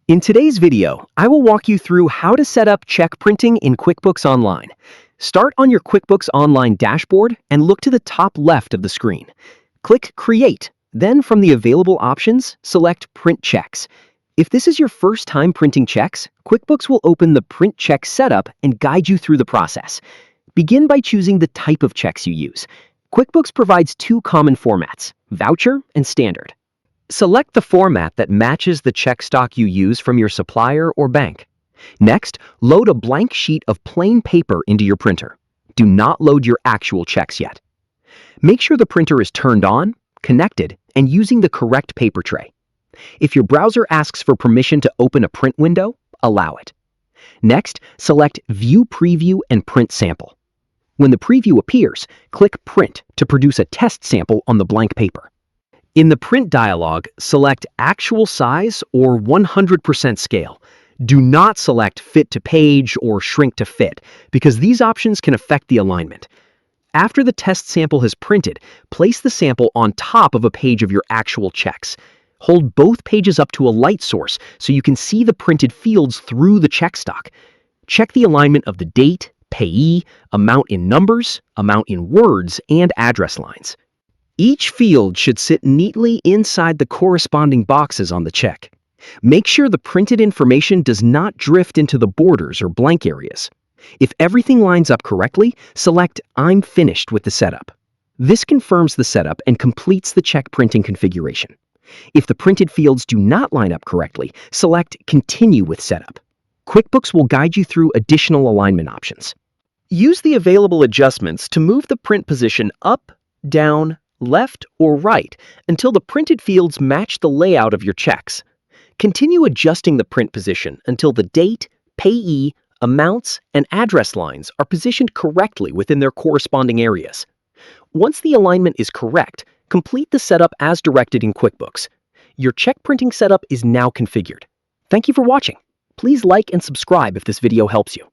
In today's video, I will walk you through how to set up check printing in QuickBooks Online. Start on your QuickBooks Online dashboard and look to the top left of the screen. Click Create, then from the available options, select Print Checks. If this is your first time printing checks, QuickBooks will open the Print Check setup and guide you through the process. Begin by choosing the type of checks you use. QuickBooks provides two common formats, Voucher and Standard. Select the format that matches the check stock you use from your supplier or bank. Next, load a blank sheet of plain paper into your printer. Do not load your actual checks yet. Make sure the printer is turned on, connected, and using the correct paper tray. If your browser asks for permission to open a print window, allow it. Next, select View Preview and Print Sample. When the preview appears, click Print to produce a test sample on the blank paper. In the print dialog, select Actual Size or 100% Scale. Do not select Fit to Page or Shrink to Fit, because these options can affect the alignment. After the test sample has printed, place the sample on top of a page of your actual checks. Hold both pages up to a light source so you can see the printed fields through the check stock. Check the alignment of the date, payee, amount in numbers, amount in words, and address lines. Each field should sit neatly inside the corresponding boxes on the check. Make sure the printed information does not drift into the borders or blank areas. If everything lines up correctly, select I'm finished with the setup. This confirms the setup and completes the check printing configuration. If the printed fields do not line up correctly, select Continue with Setup. QuickBooks will guide you through additional alignment options. Use the available adjustments to move the print position up, down, left, or right until the printed fields match the layout of your checks. Continue adjusting the print position until the date, payee, amounts, and address lines are positioned correctly within their corresponding areas. Once the alignment is correct, complete the setup as directed in QuickBooks. Your check printing setup is now configured. Thank you for watching. Please like and subscribe if this video helps you.